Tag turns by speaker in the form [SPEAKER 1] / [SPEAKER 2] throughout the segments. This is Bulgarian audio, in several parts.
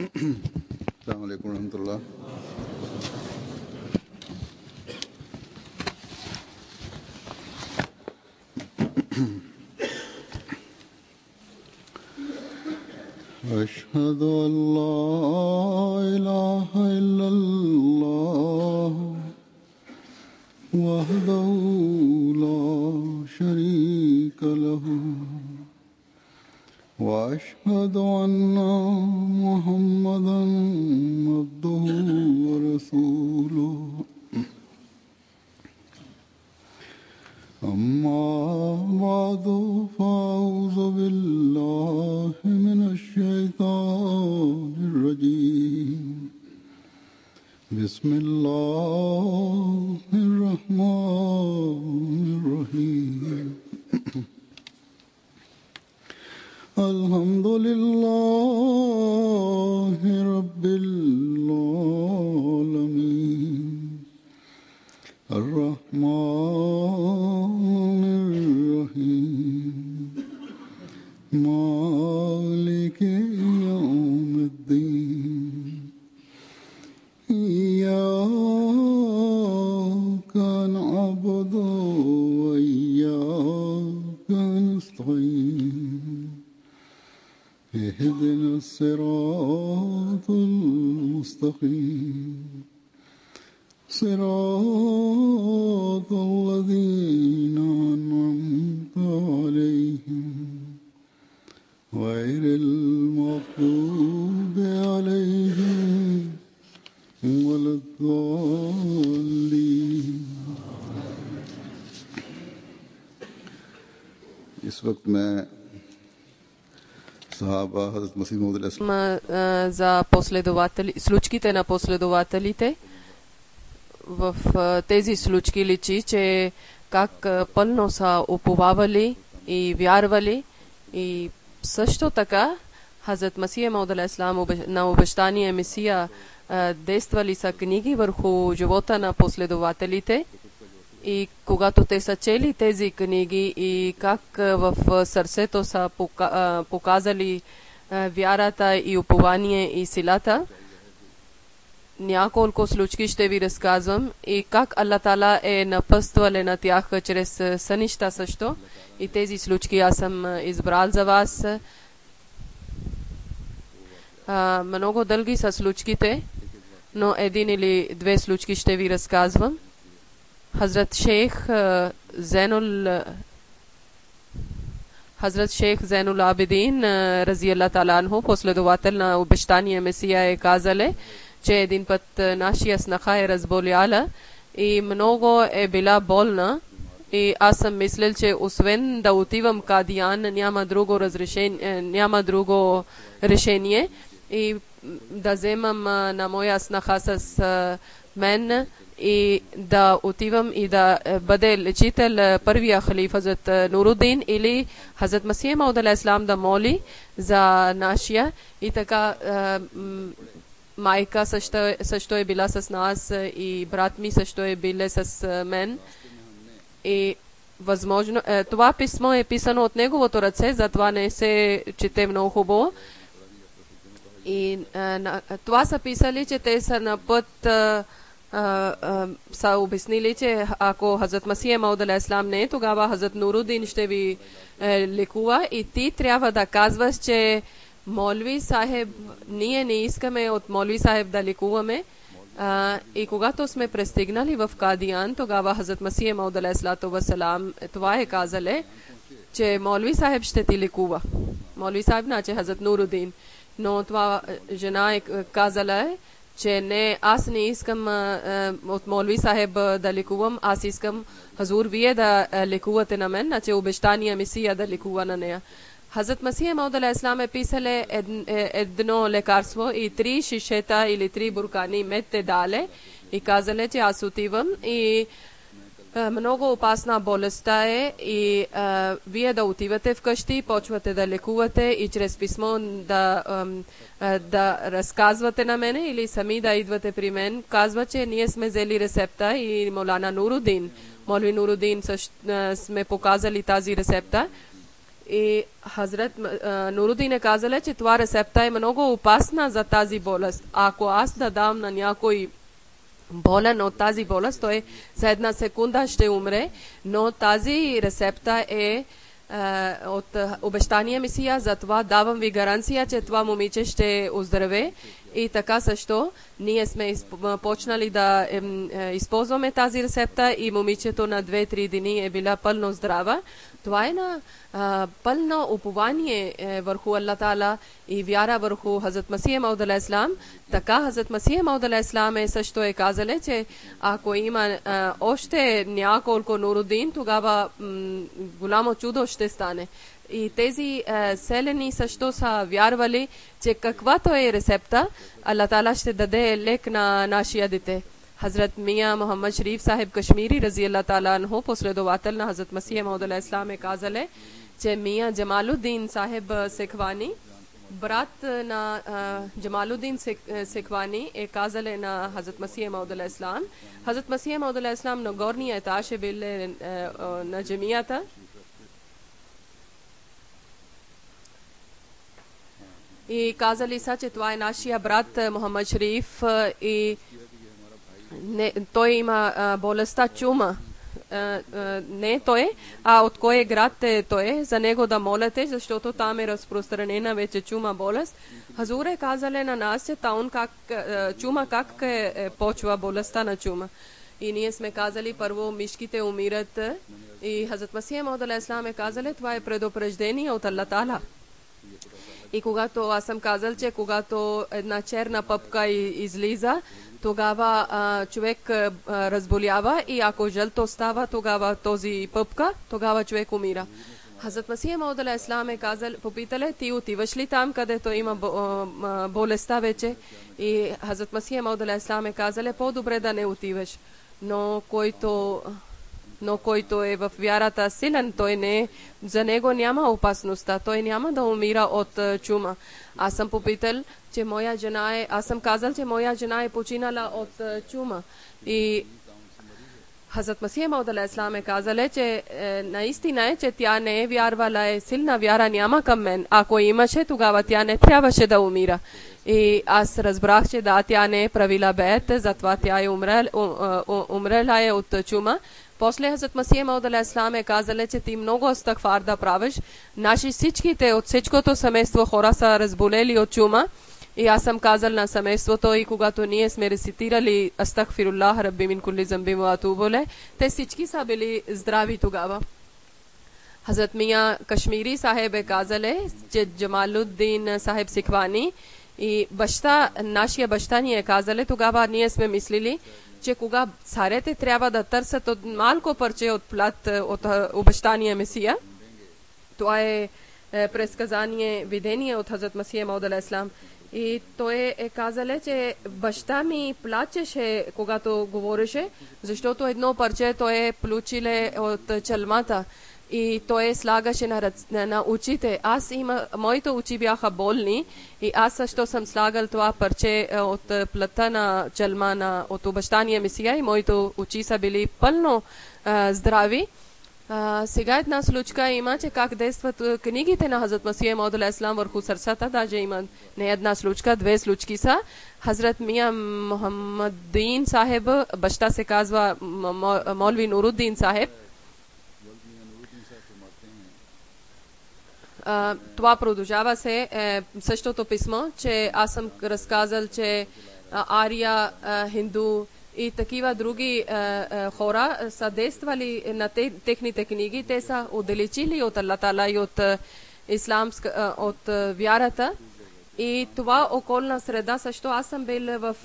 [SPEAKER 1] अस्सलाम वालेकुम रहमतुल्लाह। अशहदु अल्ला इलाहा इल्लल्लाह वहदहु ला शरीका लहु وأشهد أن محمدا عبده ورسوله أما بعد فأعوذ بالله من الشيطان الرجيم بسم الله الرحمن الرحيم الحمد لله رب العالمين الرحمن الرحيم مالك يوم الدين إياك نعبد وإياك نستعين اهدنا الصراط المستقيم صراط الذين أنعمت عليهم غير المغضوب عليهم ولا الضالين। इस वक्त मैं
[SPEAKER 2] за случките на последователите. В тези случки личи, че как пълно са уповавали и вярвали, и също така Хазрат Масия Мауд алейхиссалам на обещания Месия действали са книги върху живота на последователите. И когато те са чели тези книги и как в сърцето са показали вярата и упование и силата, няколко случки ще ви разказвам и как Аллах Таала е напъствал на тях чрез сънища също. И тези случки аз съм избрал за вас. Много дълги са случките, но един или две случки ще ви разказвам. Хазрат Шейх Зейнул Абидин рази Аллах Таала анху, последовател на обещания Месия, е казале, че един път нашия снаха е разболяла и много е била болна. И аз съм мислил, че освен да отивам Кадиян, няма друго решение и да вземам на моя снаха с мен и да отивам и да бъде лечител първия халиф Хазрат Нурудин или Хазрат Масия Мауд алейхиссалам да моли за нашия. И така майка също е била с нас и брат ми също е биле с мен. И възможно това писмо е писано от неговото ръце, затова не се чете много хубаво. И това са писали, че те са на път, са обяснили, че ако Хазрат Масия Мауд алейхиссалам не е, тогава Хазрат Нурудин ще ви лекува и ти трябва да казваш, че Молви Сахеб, ние не искаме от Молви Сахеб да лекуваме. И когато сме пристигнали в Кадиян, тогава Хазрат Масия Мауд алейхиссалам това е казале, че Молви Сахеб ще ти лекува. Молви Сахеб, значи Хазрат Нурудин. Но това жена е казала, че не, аз не искам от Молви Сахеб да лекувам, аз искам Хазур вие да лекувате на мен, значи обещания Месия да лекува на нея. Хазрат Масия Мауд алейхиссалам е писале едно лекарство и 3 шишета или 3 буркани мед те дале и казале, че аз отивам и много опасна болестта е и вие да отивате вкъщи, почвате да лекувате и чрез писмо да разказвате на мене или сами да идвате при мен. Казва, че ние сме взели рецепта и Молана Нурудин, Молви Нурудин сме показали тази рецепта. И Хазрат Нурудин е казал, че това рецепта е много опасна за тази болест. Ако аз да дам на някой болен от тази болест, той за една секунда ще умре, но тази рецепта е от обещания Месия, затова давам ви гаранция, че това момиче ще оздраве. И така също ние сме почнали да използваме тази рецепта и момичето на 2-3 дни е била пълно здрава. Това е на пълно упование върху Аллах Таала и вяра върху Хазрат Масих Мауд алейхи салам. Така Хазрат Масих Мауд алейхи салам също е казал, че ако има още няколко Нурудин, тогава голямо чудо ще стане. И тези селени също са вярвали, че каквато е рецепта, Аллах Таала ще даде лек на нашия дете. Hazrat Mia Muhammad Sharif Sahib Kashmiri Raziyallahu Ta'ala anhu последовател на Hazrat Masih Maud alaihi salam е казале, че Мия Джамалуддин Сахиб Секвани, брат на Джамалуддин Секвани е казале на Hazrat Masih Maud alaihi salam. Hazrat Masih Maud alaihi salam на горния етаж е бил на джамията. И казали са, че това е нашия брат Мухаммад Шариф и той има болестта чума. Не той, а от кой град е той, за него да молите, защото там е разпространена вече чума болест. Хазур е казали на нас, че таун чума как почва болестта на чума. И ние сме казали, първо мишките умират и Хазрат Масих Мауд алейхи салам е казали, това е предупреждение от Аллах Таала. И когато аз съм казал, че когато една черна пъпка излиза, тогава човек разболява и ако жълто става, тогава този пъпка, тогава човек умира. Хазрат Масих Мауд алейхи салам е казал, попитали, ти отиваш ли там, където има болестта вече? И Хазрат Масих Мауд алейхи салам е казал, по-добре да не отиваш. Но който е в вярата силен, той не, за него няма опасността, той няма да умира от чума. Аз съм попитал, че моя жена е, аз съм казал, че моя жена е починала от чума. И Хазрат Масих Мауд алейхи салам е казал, че наистина е, че тя не е вярвала, е силна вяра няма към мен. Ако имаше, тогава тя не трябваше да умира. И аз разбрах, че да, тя не е правила бед, затова тя е умрела е от чума. После Хазрат Масих Мауд алейхи салам е казал, че ти много астагфар да правиш. Наши всичките от всичкото семейство хора са разболели от чума. И аз съм казал на семейството и когато ние сме рецитирали Астагфируллах Рабби мин кулли замбин ва атубу илейх, те всички са били здрави тогава. Хазрат Мия Кашмири Сахиб е казал, че Джамалуддин Сахиб Секвани и нашия баща ни е казал, тогава ние сме мислили, че кога царете трябва да търсят от малко парче от плат от обещания Месия, това е предсказание, видение от Хазрат Масих Мауд алейхи салам. И той е казал, че баща ми плачеше, когато говореше, защото едно парче той е получиле от чалмата и той слагаше на очите. Моите очи бяха болни и аз също съм слагал това парче от плата на чалма от обещания Месия и моите очи са били пълно здрави. Сега една случка има, че как действат книгите на Хазрат Масих Мауд алейхи салам върху сърцата, даже има не една случка, две случки са. Хазрат Мия Мухаммаддин Сахиб, баща се казва Молви Нуруддин Сахиб. Това продължава се същото писмо, че аз съм разказал, че ария, хинду и такива други хора са действали на техните книги. Те са отдалечили от Аллах Таала и от от вярата. И това околна среда също. Аз съм бил в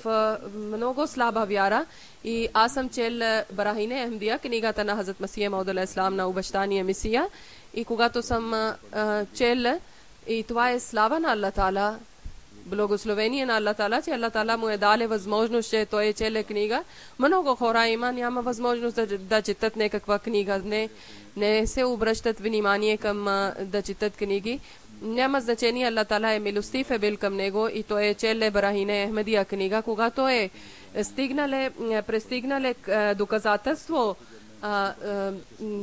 [SPEAKER 2] много слаба вяра и аз съм чел Барахине Ахмадия, книгата на Хазрат Масих Мауд алейхи салам на обещания Месия. И когато съм чел, и това е слава на Аллах Таала, благословение на Аллах Таала, че Аллах Таала му е дали възможност, че той е челе книга. Много хора няма възможност да четат някаква книга. Не се обръщат внимание към да четат книги. Няма значение, Аллах Таала е милостив е бил към него и той е челе Барахине Ахмадия книга. Когато е пристигнале доказателство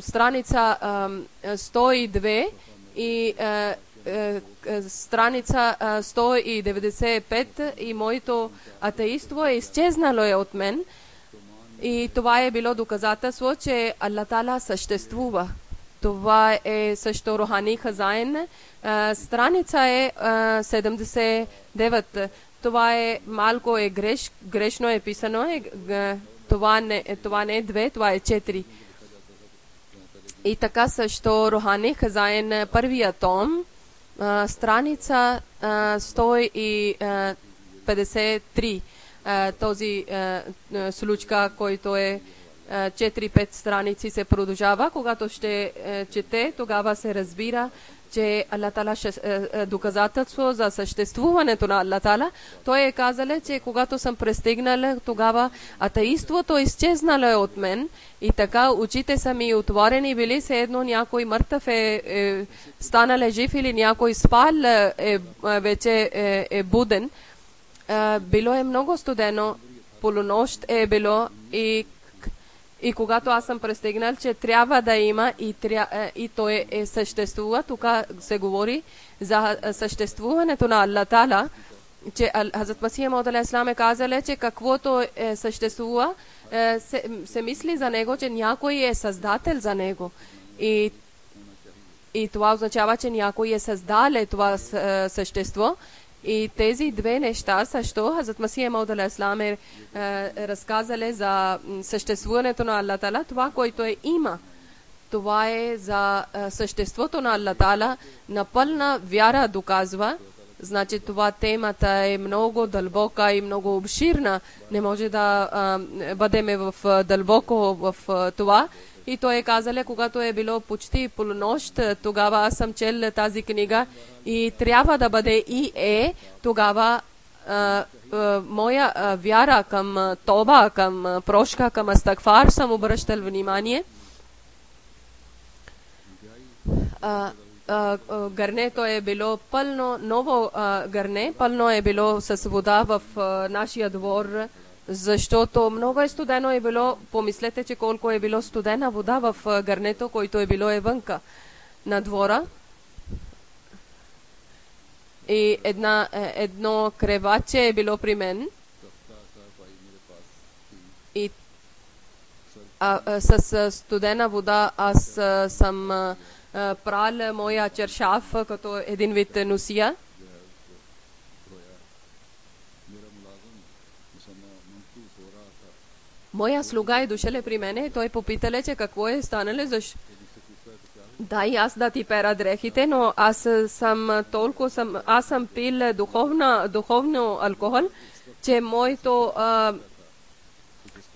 [SPEAKER 2] страница 102 И страница 195 и моето атеиство е изчезнало от мен. И това е било доказателство, че Аллах Таала съществува. Това е също Рухани Хазайн. Страница е 79. Това е малко грешно е писано. Това не е 2, това е 4. И така също Рухани Хазайн, първия том, страница 153. Този случка, който е 4-5 страници се продължава. Когато ще чете, тогава се разбира, че Аллах Таала доказателство за съществуването на Аллах Таала. Той е казал, че когато съм пристигнал, тогава атеиството изчезнало от мен и така очите са ми отворени били, все едно някой мъртъв е станал жив или някой спал вече е буден. Било е много студено, полунощ е било и когато аз съм пристигнал, че трябва да има и той съществува, тук се говори за съществуването на Аллах Таала, че Хазрат Масих Мауд алейхи салам е казал, че каквото съществува, се мисли за него, че някой е създател за него. И това означава, че някой е създал това същество. И тези две неща също Хазрат Масих Мауд алейхи салам е разказали за съществуването на Аллах Таала. Това, което има, това е за съществото на Аллах Таала. На пълна вяра доказва. Значи това темата е много дълбока и много обширна. Не може да бъдем дълбоко в това. И той е казал, когато е било почти полунощ, тогава аз съм чел тази книга и трябва да бъде и тогава моя вяра към тоба, към прошка, към астагфар съм обръщал внимание. Гърнето е било пълно, ново гърне, пълно е било с вода в нашия двор, защото много е студено е било. Помислете, че колко е било студена вода в гърнето, който е било вънка на двора. И едно креваче е било при мен. И с студена вода аз съм прал моя чершаф като един вид носия. Моя слуга е дошъл при мене, той попитал, че какво е станало, защо дай аз да ти пера дрехите, но аз съм пил духовно алкохол, че моето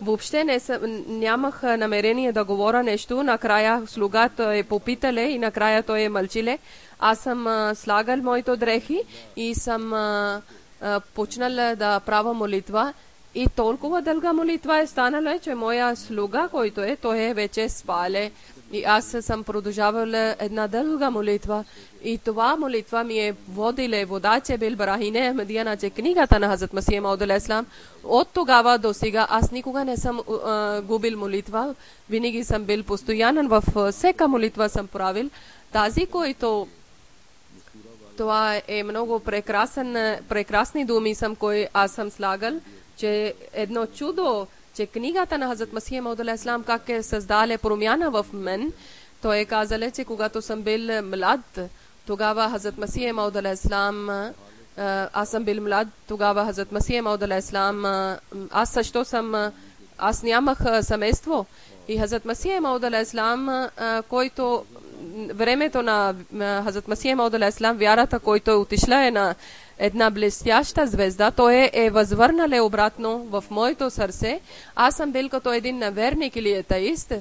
[SPEAKER 2] въобще нямах намерение да говоря нещо. Накрая слугата е попитале и накрая той е мълчиле. Аз съм слагал моето дрехи и съм почнал да правя молитва. И толкова дълга молитва е станала, че моя слуга, който той е вече спале. И аз съм продължавала една дълга молитва. И това молитва ми е водиле водаче бил Брахине Ахмедия, че книгата на Хазрат Масих Мауд алейхи салам. От тогава до сега аз никога не съм губил молитва. Винаги съм бил постоянен, в всека молитва съм правил. Тази, който това е много прекрасни думи съм, кои аз съм слагал, че едно чудо, че книгата на Хазрат Масих Мауд алейхи салам как е създале промяна в мен. Той е казал, че когато съм бил млад, тогава Хазрат Масих Мауд алейхи салам, аз съм бил млад, тогава Хазрат Масих Мауд алейхи салам, аз нямах семейство. И Хазрат Масих Мауд алейхи салам, който времето на Хазрат Масих Мауд алейхи салам, вярата, който е отишла е на една блестяща звезда, той е възвърнал обратно в моето сърце. Аз съм бил като един неверник или атеист.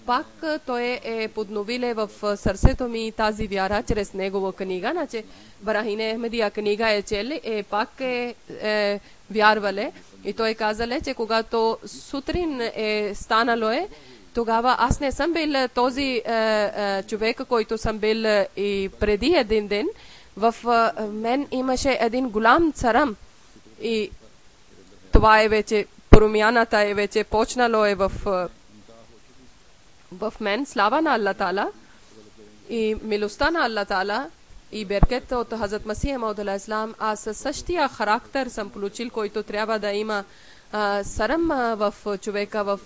[SPEAKER 2] Пак той е подновил в сърцето ми тази вяра чрез негова книга. Значи Брахине Ахмедия книга е чели, пак е вярвале. И той казале, че когато сутрин е станало тогава аз не съм бил този човек, който съм бил и преди един ден. В мен имаше един голям царам и това е вече промяната е вече почнало в мен, слава на Аллах Таала. И милостта на Аллах Таала и беркет от Хазрат Масих Мауд алейхи салам, аз със същия характер съм получил, който трябва да има сърм в човека, в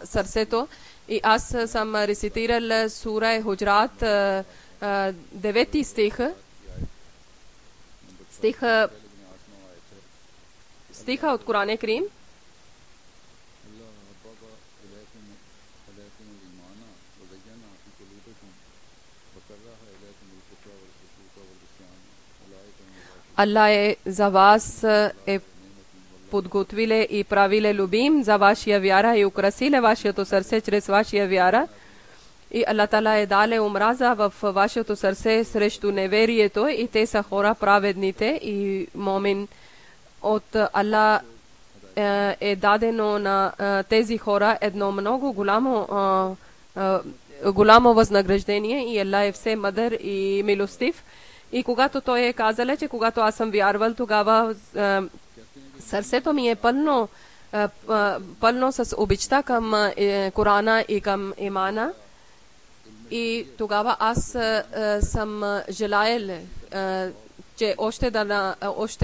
[SPEAKER 2] сърцето. И аз съм рецитирал сура Худжрат, 9 стиха от Коран Карим. Allah е за вас подготвиле и правиле любим за вашия вяра и украсиле вашето сърце чрез вашия вяра. И Аллах Таала е дале омраза в вашето сърце срещу неверието и те са хора праведните и момин. От Аллах е дадено на тези хора едно много голямо възнаграждение и Аллах е все мъдър и милостив. И когато той е казал, че когато аз съм вярвал, тогава сърцето ми е пълно с обичта към Корана и към имана. И тогава аз съм желаял, че още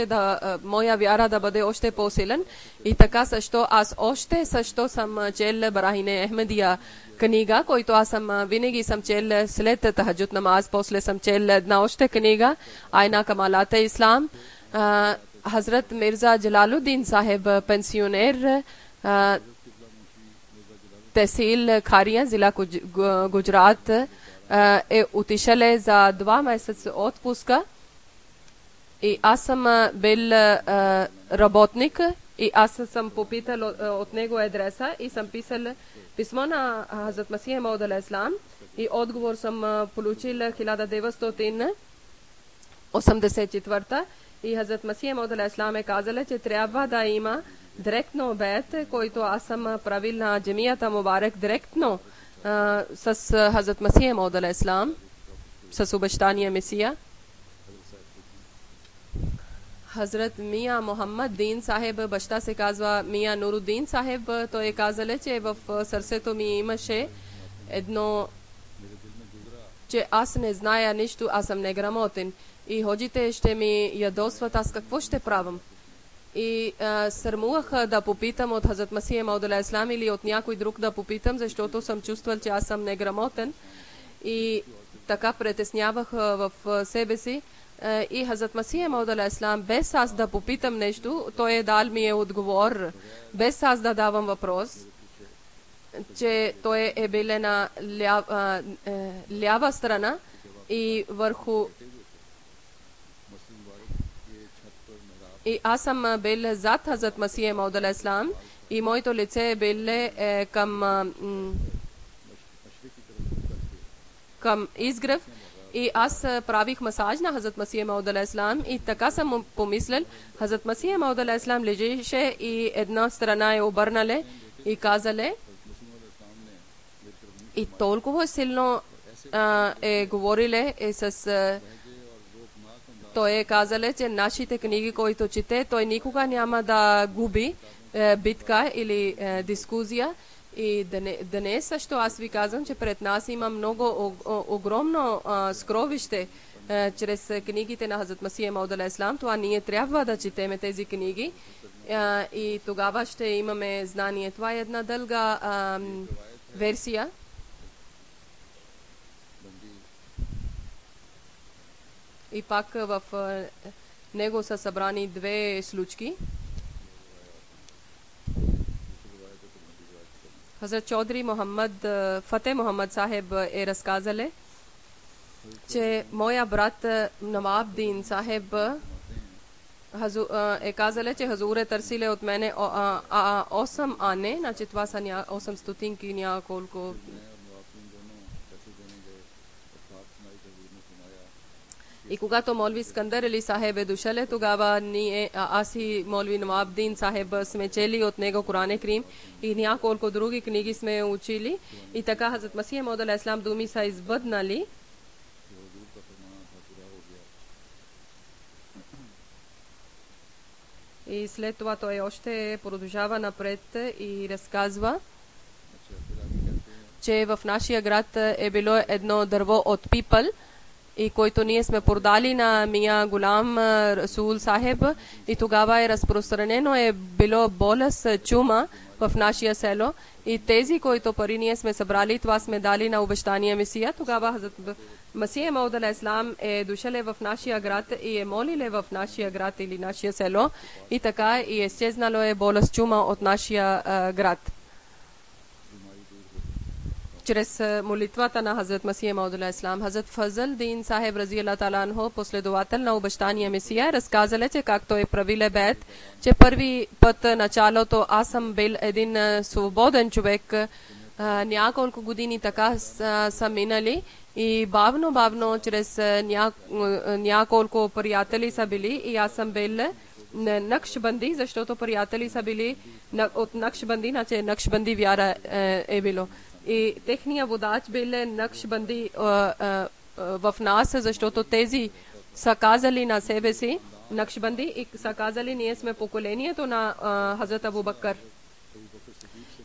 [SPEAKER 2] да моя вяра да бъде още по-силен. И така също аз още също съм чел Барахине Ахмедия книга, който аз винаги съм чел след тахаджуд намаз, после съм чел една още книга, Айна Камалата Ислам. Хазрат Мирза Джалалуддин Сахеб, пенсионер, Tehsil Kharia, जिला गुजरात, е отишъл за 2 месеца отпуска и аз съм бил работник и аз съм попитал от него адреса и съм писал писмо на Хазрат Масих Мауд алейхи салам и отговор съм получил 1984 и Хазрат Масих Мауд алейхи салам е казал, че трябва да има директно обед, който аз съм правил на джамията Мубарак директно с Хазрат Масих Мауд алейхи салам, с обещания Месия. Хазрат Мия Мухаммад Дин Сахеб, баща се казва Мия Нуруддин Сахеб, той е казал, че в сърцето ми имаше едно, че аз не зная нищо, аз съм неграмотен и ходите ще ми ядосват, аз какво ще правам? И сърмувах да попитам от Хазрат Масих Мауд алейхи салам или от някой друг да попитам, защото съм чувствал, че аз съм неграмотен и така притеснявах в себе си. И Хазрат Масих Мауд алейхи салам, без аз да попитам нещо, той е дал ми отговор, без аз да давам въпрос, че той е бил на лява страна и върху. И аз съм бил зад Хазрат Масих Мауд алейхи салам и моето лице е било към изгрев и аз правих масаж на Хазрат Масих Мауд алейхи салам и така съм помислил, Хазрат Масих Мауд алейхи салам лежеше и една страна е обърнале и казале и толкова силно е говориле с той е казал, че нашите книги, които чете, той никога няма да губи битка или дискусия. И днес също аз ви казвам, че пред нас има много огромно скровище чрез книгите на Хазрат Масих Мауд алейхи салам. Това ние трябва да четеме тези книги и тогава ще имаме знание. Това е една дълга версия. И пак в него са събрани две случки. Хазрат Чодри Мухаммад Фатeh Мухаммад Сахеб е разказале, че моя брат Навабдин Сахеб е казале, че Хазур е търсиле от мене 8 ане, значи това са 800 и няколко. И когато Молви Скандър Али Сахеб е дошъл, тогава аз и Молви Навабдин Сахеб сме чели от него Коран Карим и няколко други книги сме учили. И така Хазрат Масих Мауд алейхи салам думи са избъднали. И след това той още продължава напред и разказва, че в нашия град е било едно дърво от пипъл, и който ние сме продали на Мия Гулам Расул Сахеб, и тогава е разпространено е било болест чума в нашия село, и тези, които пари ние сме събрали, това сме дали на обещания Месия. Тогава Масия Мауд алейхиссалам е дошъл в нашия град и е молил в нашия град или нашия село, и така и е изчезнало е болест чума от нашия град. Чрез молитвата на Хазрат Масия Мауд алейхиссалам, Хазрат Фазъл Дин Сахеб рази Аллах таала анху, последовател на обещания Месия, разказал, че както е правил бед, че първи път началото аз съм бил един свободен човек, няколко години така са минали и бавно чрез няколко приятели са били и аз съм бил Накшбанди, защото приятели са били от Накшбанди, значи Накшбанди вяра е било. И техния водач бил Накшбанди в нас, защото тези са казали на себе си Накшбанди и са казали ние сме поколението на Хазрат Абу Бакър.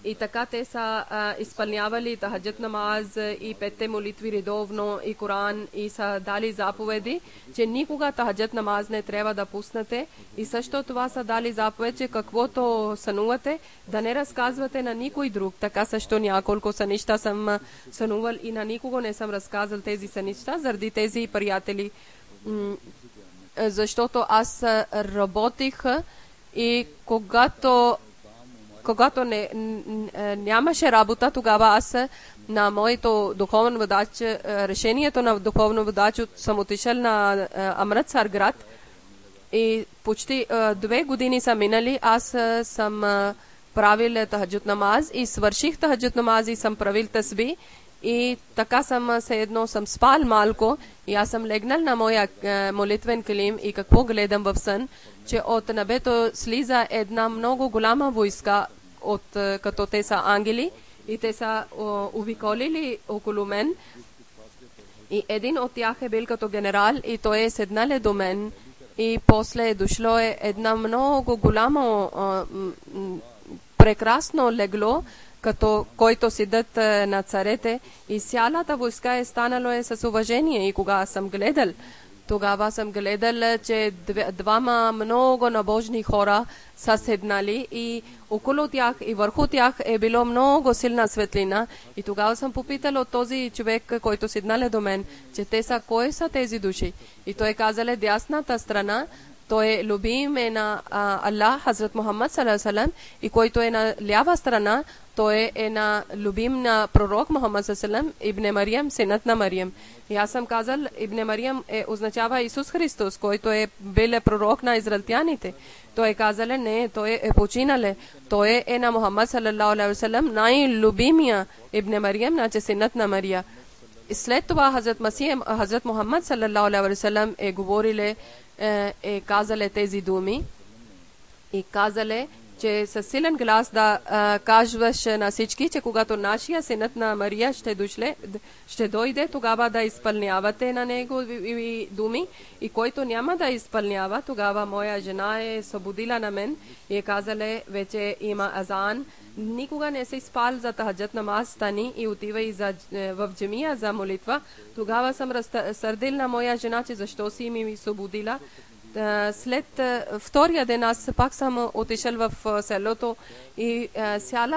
[SPEAKER 2] И така те са изпълнявали тахаджат намаз и петте молитви редовно и Коран и са дали заповеди, че никога тахаджат намаз не трябва да пуснете, и също това са дали заповед, че каквото сънувате да не разказвате на никой друг. Така също няколко сънища съм сънувал и на никого не съм разказал тези сънища заради тези приятели. Защото аз работих и когато нямаше работа, тогава аз на моето духовен водач, решението на духовен водач съм отишъл на Амритсар град и почти 2 години са минали. Аз съм правил тахаджуд намаз и свърших тахаджуд намаз и съм правил тасбих. И така съм едно съм спал малко и аз съм легнал на моя молитвен килим и какво гледам в сън, че от небето слиза една много голяма войска, като те са ангели и те са обиколили около мен. И един от тях е бил като генерал и той е седнал до мен и после е дошло една много голямо прекрасно легло, като който седат на царете, и цялата войска е станало с уважение. И кога съм гледал, тогава съм гледал, че двама много набожни хора са седнали и около тях и върху тях е било много силна светлина. И тогава съм попитал от този човек, който седнал до мен, че те са, кой са тези души? И той казал, дясната страна, той е любим на Аллах, Хазрат Мухаммад саллаллаху алейхи ва саллям, и който е на лява страна, той е на любим на пророк Мухаммад саллаллаху алейхи ва саллям, Ибн Мариям, синът на Мариям. И аз съм казал, Ибн Мариям означава Исус Христос, който е бил пророк на израелтяните. Той е казал, не, той е починал. Той е на Мухаммад саллаллаху алейхи ва саллям, най-любимия Ибн Мариям, значи синът на Мария. И след това Хазрат Мухаммад саллаллаху алейхи ва саллям е говорил, е казале тези думи и казале, че със силен глас да кажеш на всички, че когато нашия синът на Мария ще дойде, тогава да изпълнявате на него думи, и който няма да изпълнява, тогава моя жена е събудила на мен и е казале, вече има азан, никога не се спал за тахаджат намаз, стани и отивай в джамия за молитва. Тогава съм разсърдил на моя жена, че защо си ми събудила. След втория ден аз пак съм отишъл в селото и цял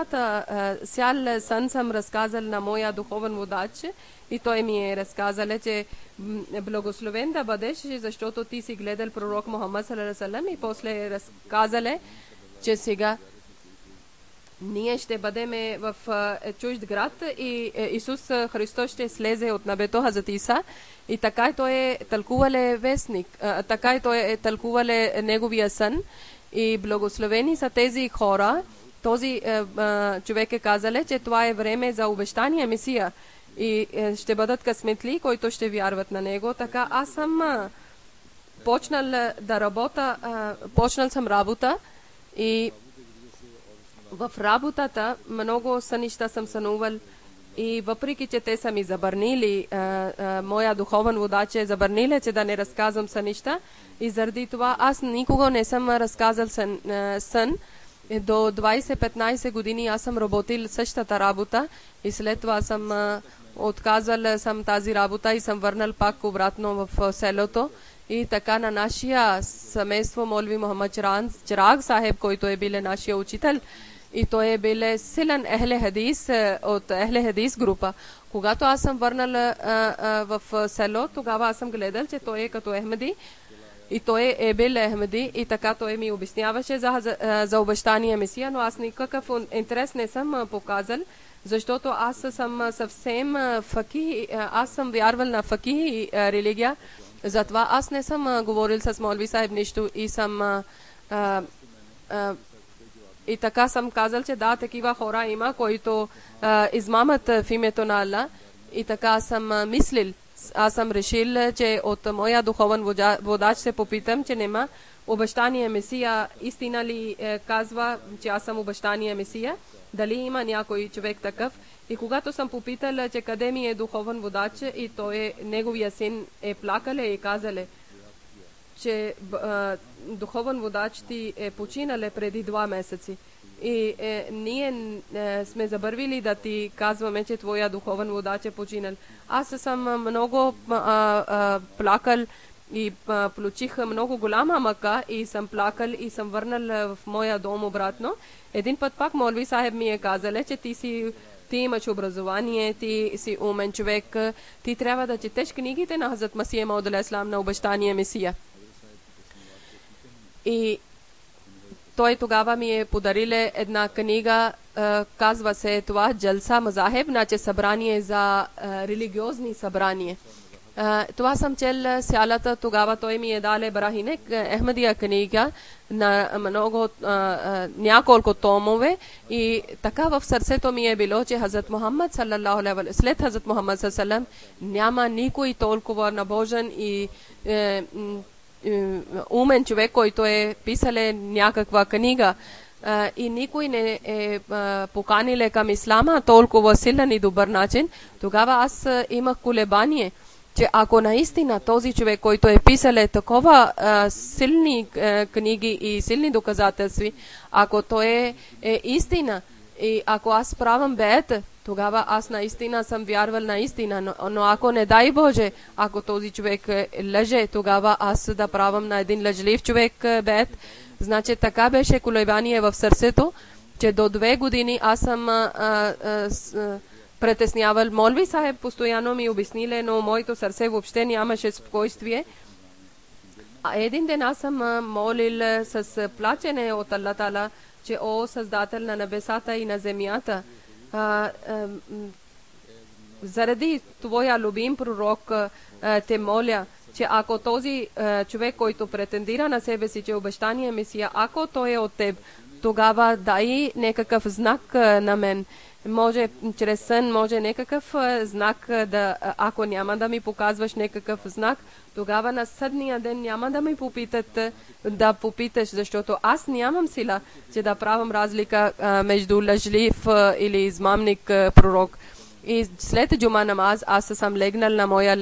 [SPEAKER 2] сън съм разказал на моя духовен водач и той ми е разказал, че благословен да бъдеш, защото ти си гледал пророк Мухаммад саллаллаху алейхи ва саллям, и после е разказал, че сега ние ще бъдем в чужд град и Исус Христос ще слезе от небето, Хазрат Иса, и така той е тълкувал вестник, така той е тълкувал неговия сън, и благословени са тези хора. Този човек е казал, че това е време за обещания Месия и ще бъдат късметли, които ще вярват на него. Така аз съм почнал да работя, почнал съм работа, и в работата много сънища съм сънувал, и въпреки, че те са ми забранили, моя духовен водач е забранил, че да не разказвам сънища, и заради това аз никога не съм разказал сън, до 20-15 години аз съм работил същата работа и след това съм отказал съм тази работа и съм върнал пак обратно в селото. И така на нашия семейство Молви Мохаммад Чираг Сахеб, който е бил нашия учител, и той е бил силен Ахле Хадис от Ахле Хадис група. Когато аз съм върнал в село, тогава аз съм гледал, че той е като Ахмеди. И той е бил Ахмеди и така той ми обясняваше за обещания Месия, но аз никакъв интерес не съм показал, защото аз съм съвсем факи, аз съм вярвал на факи религия, затова аз не съм говорил с Молви Сахеб нищо и съм и така съм казал, че да, такива хора има, които измамат в името на Аллах. И така съм мислил. Аз съм решил, че от моя духовен водач се попитам, че нема обещание Месия. Истина ли казва, че аз съм обещание Месия? Дали има някой човек такъв? И когато съм попитал, че къде ми е духовен водач, и той, неговия син е плакал и казале, че духовен водач ти е починал преди 2 месеци. И ние сме забървили да ти казваме, че твоя духовен водач е починал. Аз съм много плакал и получих много голяма мъка и съм плакал и съм върнал в моя дом обратно. Един път пак Молви Сахеб ми е казал, че ти имаш образование, ти си умен човек, ти трябва да четеш книгите на Хазрат Масия Мауд алейхи салам на обещания Месия. И той тогава ми е подарил една книга, казва се това Джалса Мазахеб, значи събрание за религиозни събрания. Това съм чел сялата, тогава той ми е дале Брахинек, Ахмедия книга на много, няколко томове и така в сърцето ми е било, че Хазрат Мухаммад саллалаху алейхи ва саллям, след Хазрат Мухаммад саллалаху алейхи ва саллям няма никой толкова набожен и умен човек, който е писал някаква книга и никой не е поканил към ислама толкова силен и добър начин. Тогава аз имах колебание, че ако наистина този човек, който е писал такова силни книги и силни доказателства, ако той е истина и ако аз правам беят, тогава аз наистина съм вярвал наистина, но ако не дай Боже, ако този човек лъже, тогава аз да правам на един лъжлив човек беят. Значи така беше колебание в сърцето, че до 2 години аз съм притеснявал. Молви Сахеб постоянно ми обяснили, но моето сърце въобще нямаше спокойствие. Един ден аз съм молил с плачене от Аллах Таала, че о Създател на небесата и на земята, заради твоя любим пророк те моля, че ако този човек, който претендира на себе си, че обещание Месия, ако той е от теб, тогава дай някакъв знак на мен. Може чрез сън, може някакъв знак да, ако няма да ми показваш някакъв знак, тогава на съдния ден няма да ми попиташ, защото аз нямам сила, че да правам разлика между лъжлив или измамник пророк. И след джума намаз аз съм легнал на моя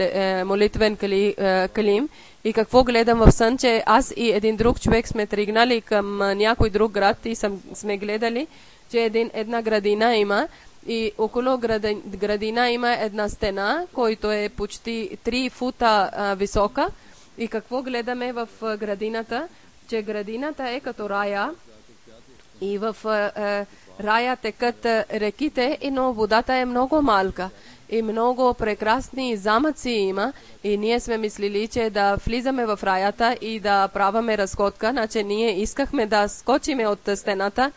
[SPEAKER 2] молитвен калим и какво гледам в сън, че аз и един друг човек сме тръгнали към някой друг град и сме гледали, че една градина има и около градина има една стена, която е почти 3 фута висока. И какво гледаме в градината? Че градината е като рая и в рая текат реките, но водата е много малка и много прекрасни замъци има и ние сме мислили, че да влизаме в раята и да праваме разходка, значи ние искахме да скочиме от стената,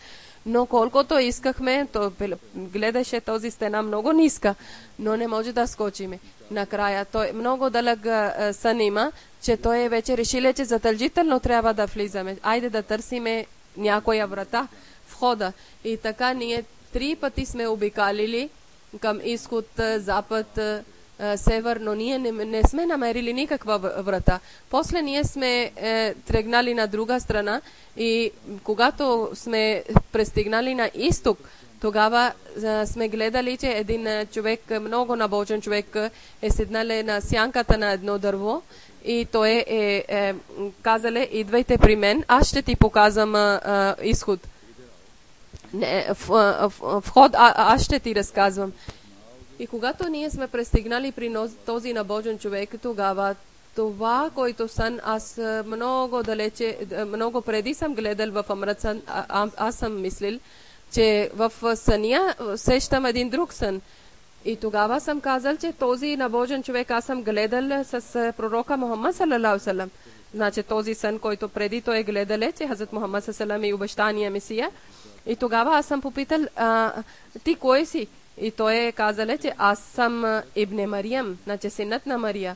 [SPEAKER 2] но колкото искахме, то гледаше този стена много ниска, но не може да скочиме. Накрая той много дълъг сън има, че той вече решил, че задължително трябва да влизаме. Айде да търсиме някоя врата, входа. И така ние 3 пъти сме обикалили към изход, запад, север, но ние не сме намерили никаква врата. После ние сме тръгнали на друга страна и когато сме пристигнали на изток, тогава сме гледали, че един човек, много набожен човек, е седнал на сянката на едно дърво и той е казал, идвайте при мен, аз ще ти показвам изход. вход, аз ще ти разказвам. И когато ние сме пристигнали при този набожен човек, тогава това, който сън, аз много далече, много преди съм гледал в Амритсър, аз съм мислил, че в съня сещам един друг сън. И тогава съм казал, че този набожен човек аз съм гледал с пророка Мухаммад салалаху салам. Значи този сън, който преди той е гледал, че Хазрат Мухаммад салалаху и обещания Месия. И тогава аз съм попитал, ти кой си? И той е казал, че аз съм Ибн Мариям, значи синът на Мария.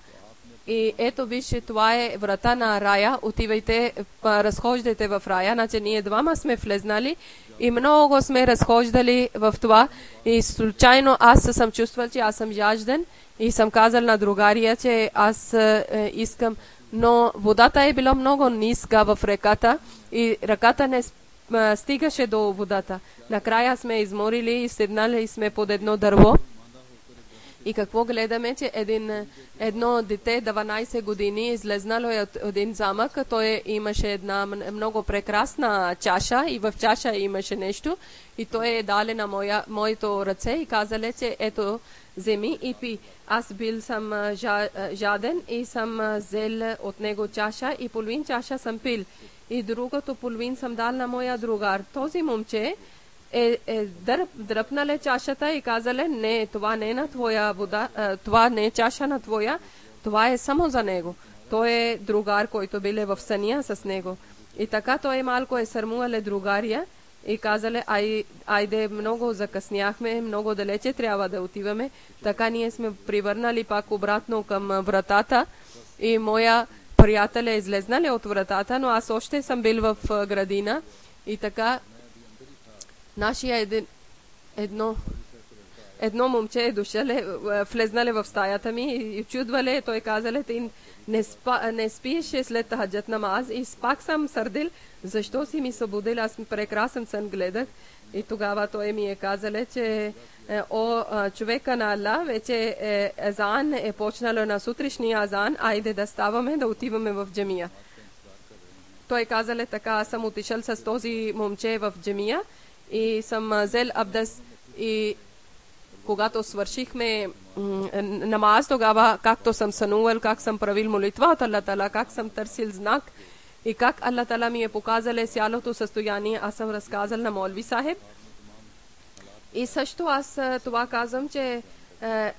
[SPEAKER 2] И ето виж, това е врата на рая, отивайте, разхождайте в рая. Значи ние двама сме влезнали и много сме разхождали в това. И случайно аз съм чувствал, че аз съм жажден и съм казал на другария, че аз искам. Но водата е била много ниска в реката и ръката не стигаше до водата. Накрая сме изморили и седнали сме под едно дърво. И какво гледаме, че едно дете, 12 години, излезнало от един замък, той имаше една много прекрасна чаша и в чаша имаше нещо и той е дали на моето ръце и казале, че ето вземи и пи. Аз бил съм жаден и съм взел от него чаша и половин чаша съм пил. И другото половин съм дал на моя другар. Този момче дръпнале чашата и казале, не, това не е на твоя вода, това не е чаша на твоя, това е само за него. Той е другар, който биле в съня с него. И така той малко е сърмувале другария и казале, айде, много закъсняхме, много далече трябва да отиваме. Така ние сме привърнали пак обратно към вратата и моя приятел е излезнали от вратата, но аз още съм бил в градина и така нашия едно момче е дошале, влезнали в стаята ми и чудвале, той казале, ти не спиеш след тахаджат намаз и пак съм сърдил, защо си ми събудил, аз прекрасен сън гледах и тогава той ми е казале, че човека на Аллах, вече азан е почнало на сутрешния азан, айде да ставаме, да отиваме в джамия. Той казале, така аз съм отишъл с този момче в джамия и съм взел абдес и когато свършихме намаз, тогава както съм сънувал, как съм правил молитва от Аллах Тала, как съм търсил знак и как Аллах Тала ми е показал цялото състояние, аз съм разказал на Молви Сахиб. И също аз това казвам, че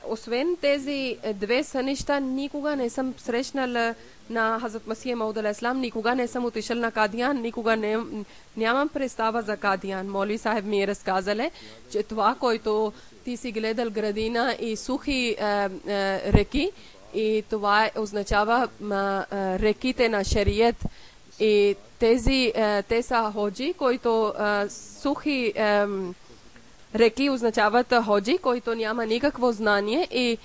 [SPEAKER 2] освен тези две сънища, никога не съм срещнал на Хазрат Масия Мауд алейхиссалам, никога не съм отишъл на Кадиян, никога нямам представа за Кадиян. Молви Сахиб ми е разказале, че това, който ти си гледал градина и сухи реки, и това означава реките на шарият. И те са ходжи, които сухи реки означават ходжи, който няма никакво знание и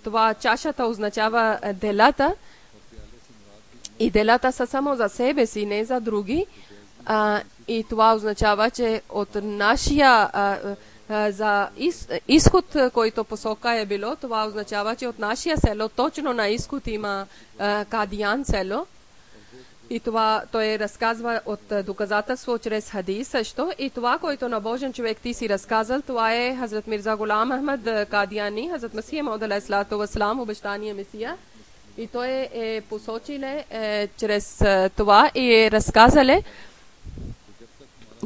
[SPEAKER 2] това чашата означава делата и делата са само за себе си, не за други. И това означава, че от нашия за изход, който посока е било, това означава, че от нашия село, точно на изход има Кадиян село. И това той разказва от доказателство чрез хадис също. И това, което на Божен човек ти си разказал, това е Хазрат Мирза Гулам Ахмад Кадияни, Хазрат Масия Мауд алейхиссалату вассалам, обещания Месия. И той е посочиле чрез това и е разказале,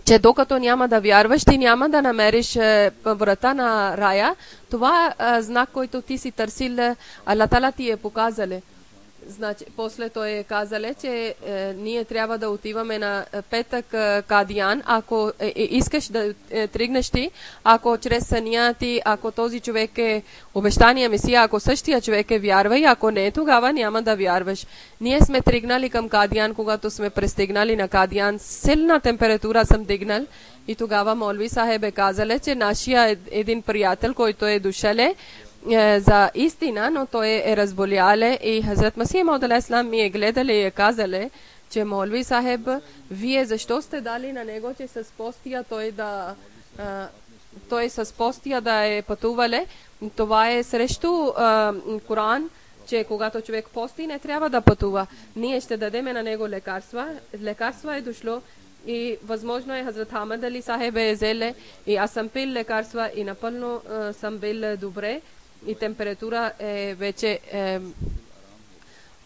[SPEAKER 2] че докато няма да вярваш, ти няма да намериш врата на рая. Това знак, който ти си търсил, Аллах Тала ти е показале. Значи, после той е казале, че ние трябва да отиваме на петък Кадиян, ако искаш да тръгнеш ти, ако чрез съня ти, ако този човек е обещания Месия, ако същия човек е вярва и ако не, тогава няма да вярваш. Ние сме тръгнали към Кадиян, когато сме пристигнали на Кадиян, силна температура съм дигнал и тогава Молви Сахиб е казале, че нашия един приятел, който е дошале, за истина, но той е разболяле и Хазрат Масия Мауд алейхиссалам ми е гледали и е казале, че Молви Сахиб, вие защо сте дали на него, че с постия той с постия да е пътувале. Това е срещу Коран, че когато човек пости, не трябва да пътува. Ние ще дадеме на него лекарства. Лекарства е дошло И възможно е Хазрат Хамад Али Сахеб е зеле и аз съм пил лекарства и напълно съм бил добре и температура е вече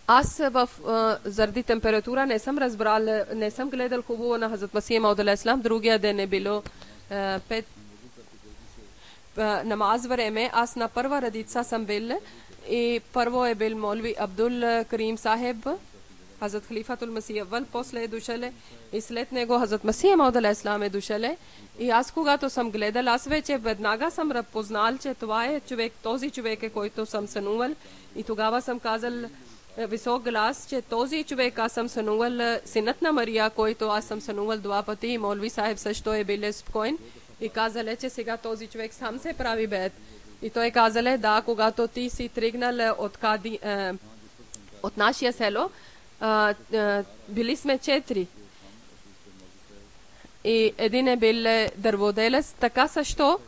[SPEAKER 2] аз заради температура не съм разбрал, не съм гледал хубаво на Хазрат Масих Мауд алейхи салам. Другия ден е било 5 намаз време. Аз на първа редица съм бил и първо е бил Молви Абдул Карим Сахеб, Хазрат Халифатул Масих Аввал, после е дошъл и след него Хазрат Масих Мауд алейхи салам е дошъл. И аз когато съм гледал, аз вече веднага съм разпознал, че това е човек, този човек е, който съм сънувал. И тогава съм казал висок глас, че този човек аз съм сънувал, синът на Мария, който аз съм сънувал 2 пъти, и Молви Сахеб също е бил спокоен и казал, че сега този човек сам се прави бед. И той казал, да, когато ти си тръгнал от нашия село, били сме 4. И един е бил дърводелец, така също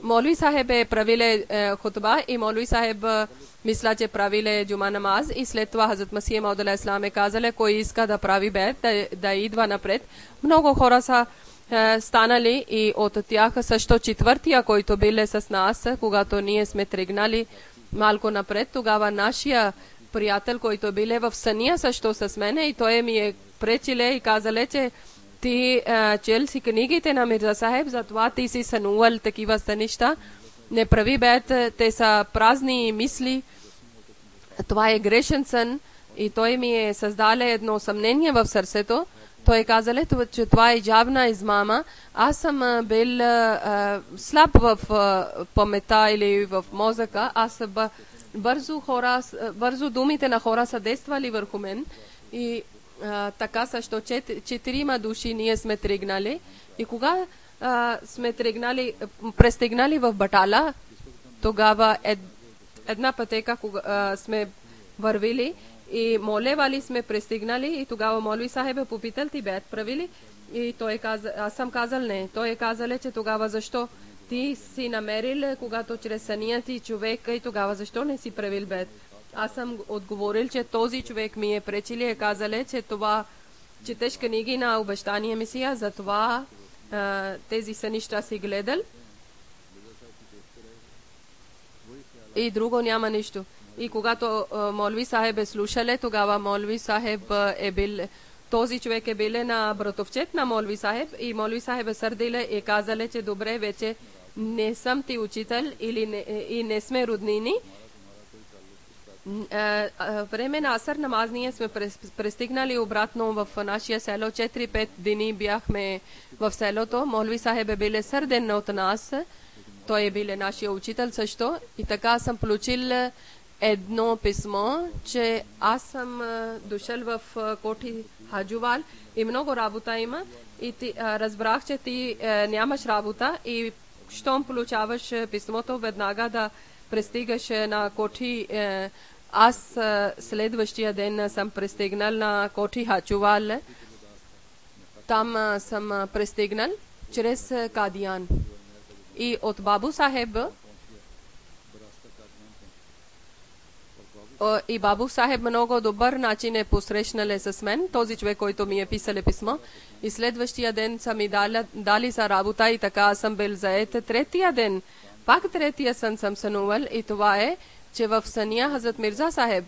[SPEAKER 2] Молви Сахеб е правиле хутба и Молви Сахеб мисля, че правиле джума намаз и след това Хазрат Масих Мауд алейхи салам е казале, кой иска да прави бед, да идва напред. Много хора са станали и от тях също четвъртия, който бил с нас, когато ние сме тръгнали малко напред, тогава нашия приятел, който бил в съня също с мене и той ми е пречиле и казале, че ти чел си книгите на Мирза Сахеб, затова ти си сънувал такива неща. Не прави бед, те са празни мисли. Това е грешен сън и той ми е създале едно съмнение в сърцето. Той казале, че това е джавна измама. Аз съм бил слаб в памета или в мозъка. Аз бързо думите на хора са действали върху мен и така също 4 души ние сме тръгнали и кога сме тръгнали, пристигнали в Батала, тогава една пътека сме вървили и молевали сме пристигнали и тогава Молви Сахеб е попитал, ти бед правили? И той каза, аз съм казал не. Той е казал, че тогава защо ти си намерил, когато чрез съня ти човек и тогава защо не си правил бед? Аз съм отговорил, че този човек ми е пречил и е казал, че това четеш книги на обещания Месия, затова тези сънища си гледал и друго няма нищо. И когато Молви Сахеб е слушале, тогава Молви Сахеб е бил, този човек е бил на братовчет на Молви Сахеб и Молви Сахеб е сърдиле и казале, че добре, вече не съм ти учител и не сме роднини. Време на асър намаз ние сме пристигнали обратно в нашия село. 4-5 дни бяхме в селото. Молви Сахеб е бил сърден от нас. Той е бил нашия учител също. И така съм получил едно писмо, че аз съм дошъл в Коти Хаджувал и много работа има. И разбрах, че ти нямаш работа и щом получаваш писмото, веднага да пристигаш на Коти. Аз следващия ден съм пристигнал на Коти Хаджувал. Там съм пристигнал чрез Кадиян. И от Бабу Сахеб и Бабу Сахеб много добър начин е посрещнал с мен, този човек, който ми е писал писмо. И следващия ден са ми дали за работа и така съм бил заед. Третия ден, пак третия сън съм сънувал и това е, че в съня Хазрат Мирза Сахеб,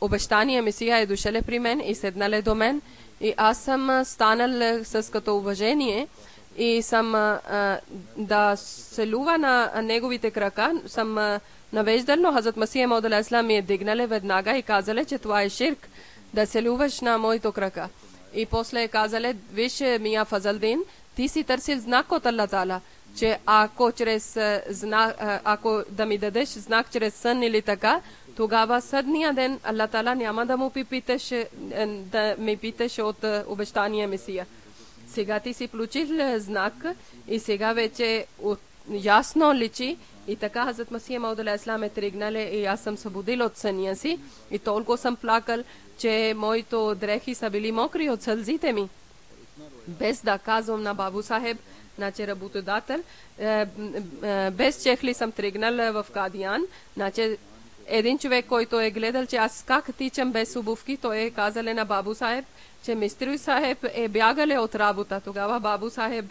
[SPEAKER 2] обещания Месия е дошъл при мен и седнал до мен и аз съм станал с като уважение и съм да целува на неговите крака, съм навеждал, но Хазрат Масих Мауд алейхи салам ми е дигнал веднага и казал, че това е ширк, да се любваш на моето крака. И после казал, виж Мия Фазалдин, ти си търсил знак от Аллах Таала, че ако чрез знак, ако да ми дадеш знак чрез сън или така, тогава съдния ден Аллах Таала няма да ми питаш от обещания Месия. Сега ти си получил знак и сега вече ясно личи. И така Хазрат Масих Мауд алейхи салам е тръгнал и аз съм събудил от съня си и толкова съм плакал, че моите дрехи са били мокри от сълзите ми. Без да казвам на Бабу Сахеб, значи работодател, без чехли съм тръгнал в Кадиян, значи един човек, който е гледал, че аз как тичам без обувки, той е казал на Бабу Сахеб, че Мистри Сахеб е бягале от работа. Тогава Бабу Сахеб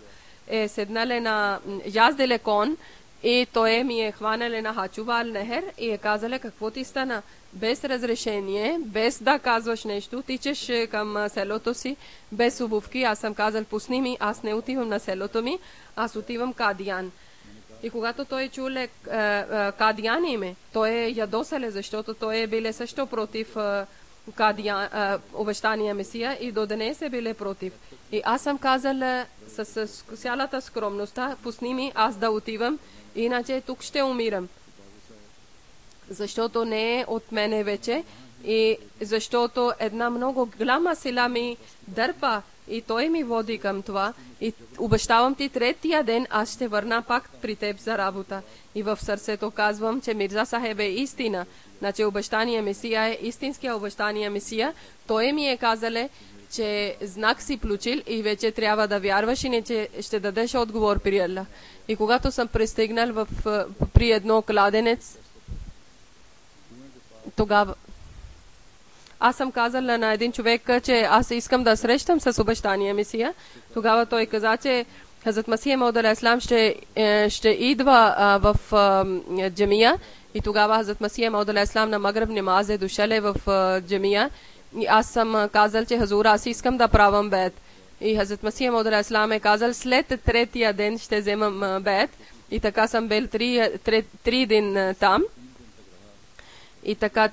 [SPEAKER 2] е седнале на язделе кон и той ми е хванале на Хачувал Нехер и е казале какво ти стана. Без разрешение, без да казваш нещо, тичаш към селото си, без обувки. Аз съм казал, пусни ми, аз не отивам на селото ми, аз отивам Кадиян. И когато той чуле Кадиян име, той е ядосале, защото той е биле също против обещания Месия и до днес е биле против. И аз съм казала с цялата скромността, пусни ми, аз да отивам, иначе тук ще умирам. Защото не е от мене вече и защото една много голяма сила ми дърпа и той ми води към това и обещавам ти третия ден аз ще върна пак при теб за работа. И в сърцето казвам, че Мирза Сахеб е истина. Значи обещания Месия е истинския обещания Месия. Той ми е казале, че знак си получил и вече трябва да вярваш и не че ще дадеш отговор при Аллах. И когато съм пристигнал при едно кладенец, тогава аз съм казала на един човек, че аз искам да срещам с обещания Месия. Тогава той каза, че Хазрат Масия Мауд алейхиссалам ще идва в джамия. И тогава Хазрат Масия Мауд алейхиссалам на Магриб намаз е дошъл в джамия. И аз съм казал, че Хазур, аз искам да правам бед. И Хазрат Масия Мауд алейхиссалам е казал, след третия ден ще вземам бед. И така съм бил 3 ден там. И така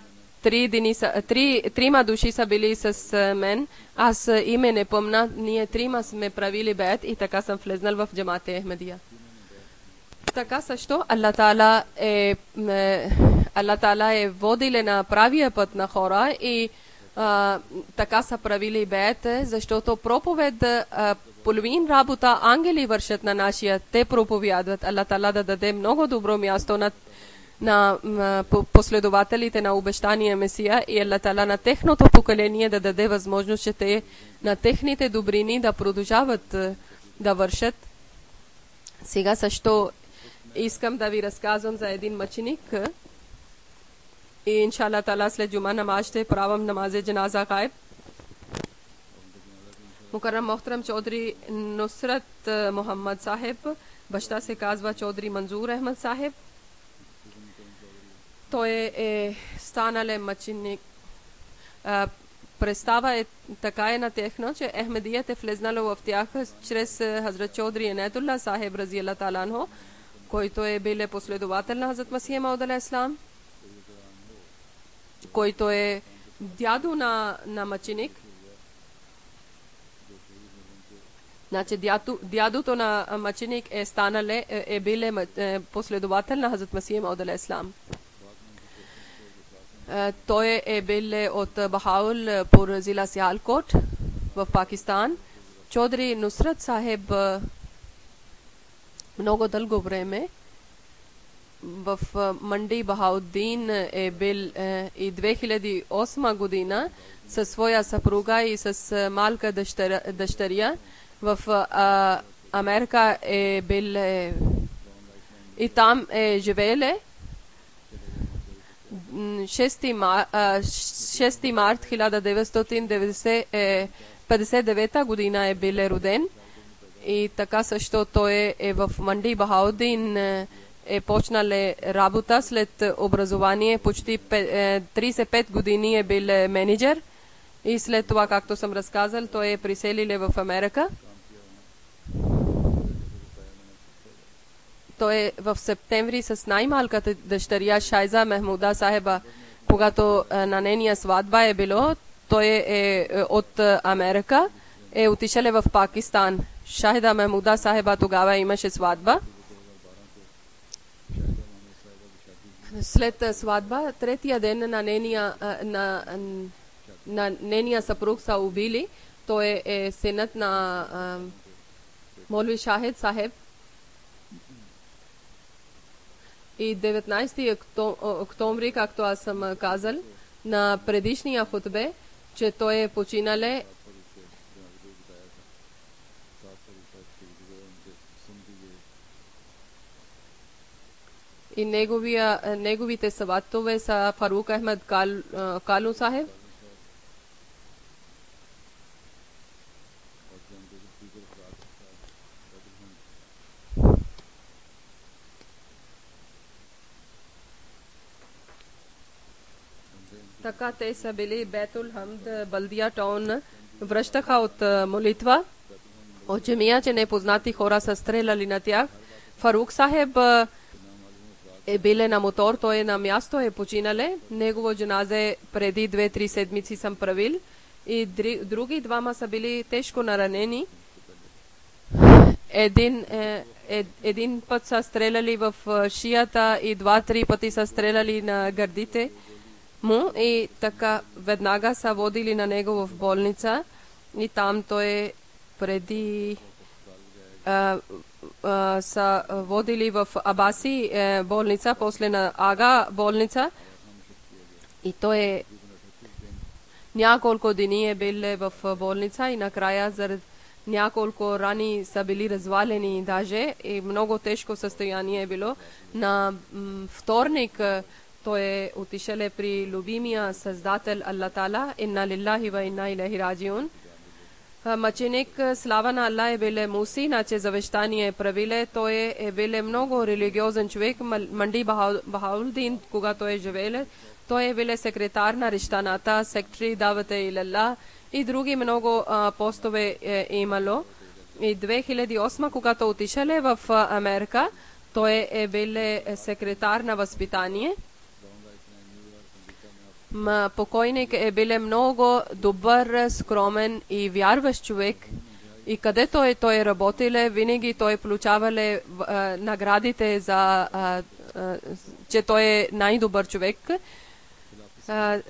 [SPEAKER 2] трима души са били с мен. Аз име не помня. Ние трима сме правили бед и така съм влезнал в джамате Ахмедия. Така също Аллах Таала е водиле на правия път на хора и така са правили бед, защото проповед половин работа ангели вършат на нашия. Те проповядват. Аллах Таала да даде много добро място на последователите на обещания Месия и Аллах Таала на техното поколение да даде възможност, че те на техните добрини да продължават да вършат. Сега също искам да ви разказвам за един мъченик и иншаллах Таала след джума намаз ще правам намазе джаназа гайб. Мукаррам Мохтарам Чодри Нусрат Мухаммад Сахеб, баща се казва Чодри Манзур Ахмад Сахеб. Той е станале мъченик. Представа е така е на техно, че Ахмедият е влезнало в тях чрез Хазрат Чодри Енетулла Сахеб рази Аллах Таала анху, който е бил последовател на Хазрат Масия Мауд алейхиссалам, който е дядо на мъченик. Значи дядото на мъченик е станале, е бил последовател на Хазрат Масия Мауд алейхиссалам. Той е бил от Бахаулпур, зила Сиалкот в Пакистан. Чодри Нусрат Сахеб много дълго време в Манди Бахауддин е бил и 2008 година със своя съпруга и с малка дъщеря в Америка е бил и там е живееле. 6 март 1959 година е бил роден и така също той е в Манди Бахауддин е почнал работа след образование, почти 35 години е бил менеджер и след това, както съм разказал, той е приселил в Америка. Той е в септември с най-малката дъщеря Шайза Мехмуда Сахеба, когато на нейния сватба е било, той е от Америка, е отишъл в Пакистан. Шайза Мехмуда Сахеба тогава имаше сватба. След сватба, третия ден на нейния съпруг са убили. Той е синът на Молви Шахид Сахеб. И 19 октомври, както аз съм казал, на предишния хутбе, че той е починале И неговите съветове са Фарук Ахмед Калу Сахеб. Така те са били Бетул Хамд, Балдия Таун, връщаха от молитва от джамия, че непознати хора са стреляли на тях. Фарук Сахеб е биле на мотор, той е на място, е починале. Негово джаназе преди 2-3 седмици съм правил. И други двама са били тежко наранени. Един път са стреляли в шията и 2-3 пъти са стреляли на гърдите му. И така веднага са водили на него в болница. И там той преди са водили в Абаси болница, после на Ага болница. И той няколко дни е бил в болница и накрая заради няколко рани са били развалени даже и много тежко състояние е било. На вторник той е отишъл при любимия Създател Аллах Таала, инна лиллахи ва инна илайхи раджиун. Мъченик слава на Аллах е биле Муси, наче завещание правиле. Той е биле много религиозен човек. Манди Бахаулдин, когато е живеле, той е биле секретар на Риштаната, сектори Давата Илаллах и други много постове имало. И 2008, когато отишъл в Америка, той е биле секретар на възпитание. Покойник е биле много добър, скромен и вярващ човек. И където той работиле, винаги той получавале наградите за че той е най-добър човек.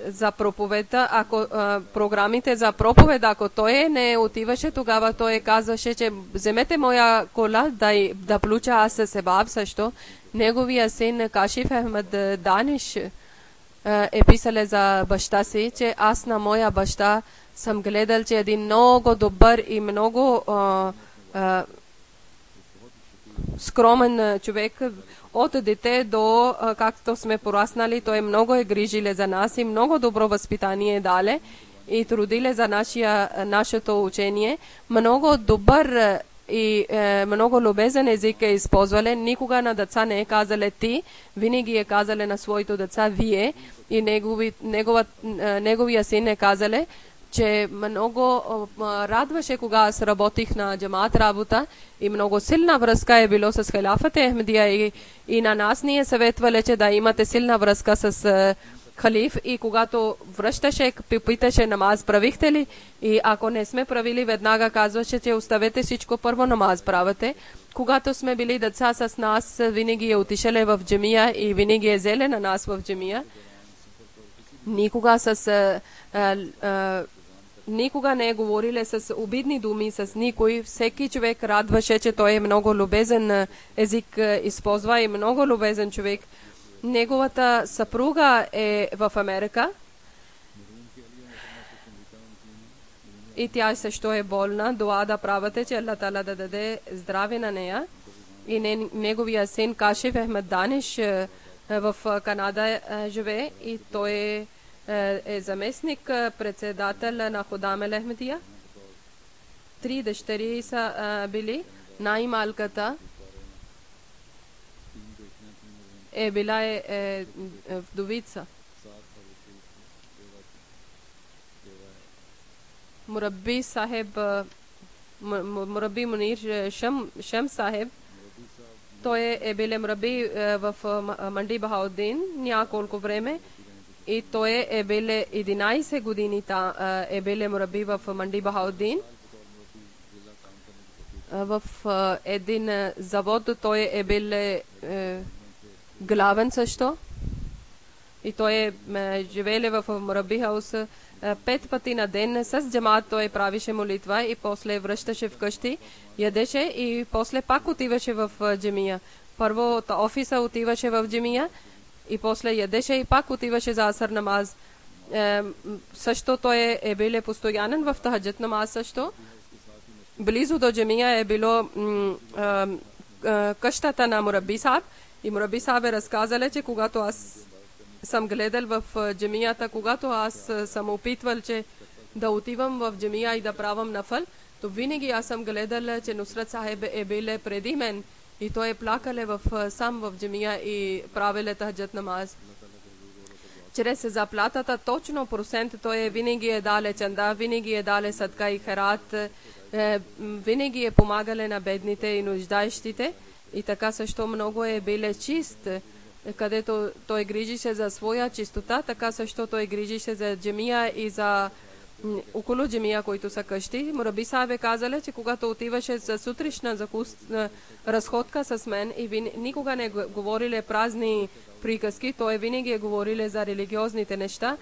[SPEAKER 2] За проповеда, ако програмите за проповед, ако той не отиваше, тогава той казваше, че вземете моя кола да получа аз себаб също. Неговия син Кашиф Ахмед Даниш е писал за баща си, че аз на моя баща съм гледал, че е един много добър и много скромен човек. От дете до както сме пораснали, той много е грижил за нас и много добро възпитание дале и трудиле за нашето учение. Много добър и много любезен език е използвале. Никога на деца не е казале ти, винаги е казале на своите деца вие. И неговия син е казале, че много радваше, кога аз работих на джамаат работа и много силна връзка е било с халафата Ахмедия и на нас ни е съветвали, че да имате силна връзка с халиф и когато връщаше, питаше намаз правихте ли и ако не сме правили, веднага казваше, че оставете всичко, първо намаз правите. Когато сме били деца с нас, винаги е отишеле в джамия и винаги е зеле на нас в джамия. Никога не е говорили с обидни думи с никой. Всеки човек радваше, че той е много любезен език използва и много любезен човек. Неговата съпруга е в Америка и тя също е болна. Дуа да правите, че Аллах Таала да даде здраве на нея. И неговия син Кашиф Ахмед Даниш в Канада живее и той е заместник председател на Ходамел Ахмедия. 3 дъщери са били. Най-малката е била вдовица. Мурабби Сахеб, Мурабби Мунир Шам Сахеб, той е бил мурабби в Манди Бахаудин няколко време и той е бил 11 години е бил мурабби в Манди Бахаудин. В един завод той е бил главен също и той е живеел в мурабби хаус 5 пъти на ден с джамаат. Той правише молитва и после връщаше вкъщи, ядеше и после пак отиваше в джамия. Първо от офиса отиваше в джамия и после ядеше и пак отиваше за асър намаз. Също той е бил постоянен в тахаджат намаз също. Близо до джамия е било къщата на мурабби сахаб И Мураби Сахеб е разказали, че когато аз съм гледал в джамията, когато аз съм опитвал, че да отивам в джамия и да правам нафъл, то винаги аз съм гледал, че Нусрат Сахеб е бил преди мен и той е плакал сам в джамия и правил тахаджат намаз. Чрез заплатата точно процент той винаги е дале чанда, винаги е дале садка и харат, винаги е помагали на бедните и нуждаещите и така също много е бил чист, където той грижише за своя чистота, така също той грижише за джамия и за около джамия, които са къщи. Мураби Сахеб казали, че когато отиваше за сутришна разходка с мен и никога не говорили празни приказки, той винаги е говорили за религиозните неща.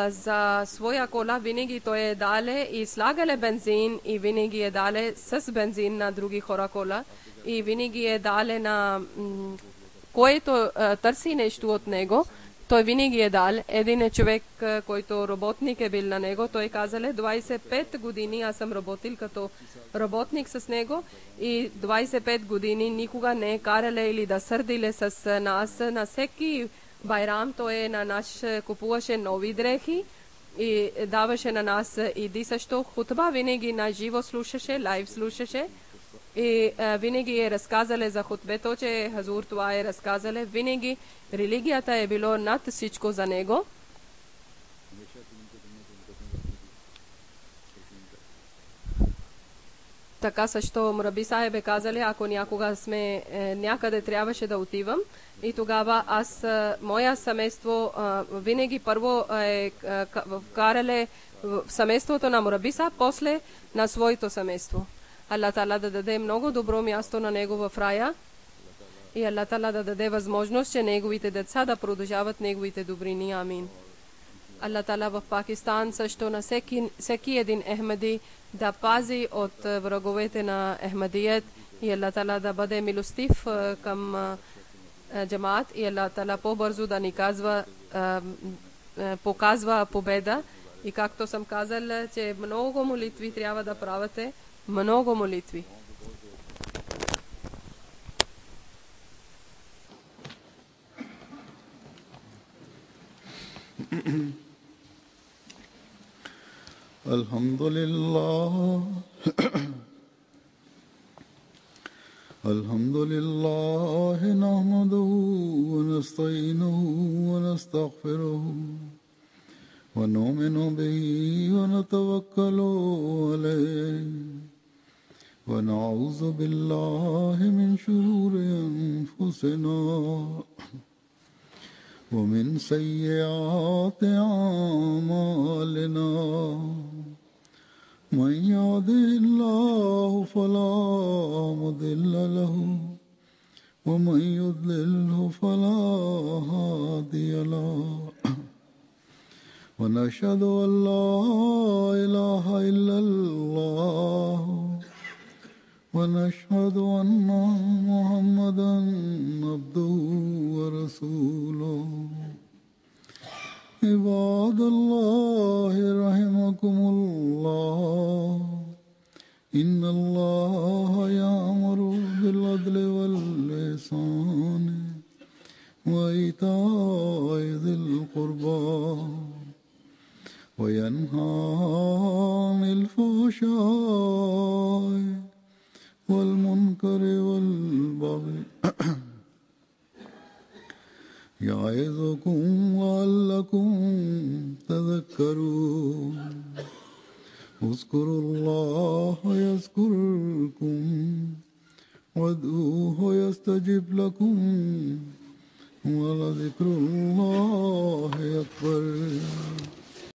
[SPEAKER 2] За своя кола винаги той е дале и слагале бензин и винаги е дале с бензин на други хора кола и винаги е дале на който търси нещо от него. Той винаги е дал. Един човек, който работник е бил на него, той казале 25 години аз съм работил като работник с него и 25 години никога не е карале или да сърдиле с нас. На всеки байрам той на нас купуваше нови дрехи и даваше на нас иди също. Хутба винаги на живо слушаше, лайв слушаше. И винаги е разказале за хутбето, че Хазур това е разказале. Винаги религията е било над всичко за него. Така също Мураби Сахеб е казали, ако някога сме някъде трябваше да отивам и тогава аз, моя семейство винаги първо е вкарале семейството на Мураби Сахеб, после на своето семейство. Аллах Таала да даде много добро място на него в рая и Аллах Таала да даде възможност, че неговите деца да продължават неговите добрини. Амин. Аллах Таала в Пакистан също на всеки един Ахмади да пази от враговете на Ахмадият и Аллах Таала да бъде милостив към джамаат и Аллах Таала по-бързо да ни показва победа. И както съм казал, че много молитви трябва да правите, много молитви.
[SPEAKER 1] Alhamdulillah. Alhamdulillah nahmaduhu wa nasta'inuhu wa nastaghfiruhu wa nu'minu bihi wa natawakkalu alayhi ونعوذ بالله من شرور أنفسنا ومن سيئات أعمالنا من يهده الله فلا مضل له ومن يضلله فلا هادي له ونشهد أن لا إله إلا الله ونشهد أن محمدا عبده ورسوله عباد الله رحمكم الله إن الله يأمر بالعدل والإحسان وإيتاء ذي القربى وينهى عن الفحشاء والمنكر والبغي يعظكم لعلكم تذكرون اذكروا الله يذكركم وادعوه يستجب لكم ولذكر الله أكبر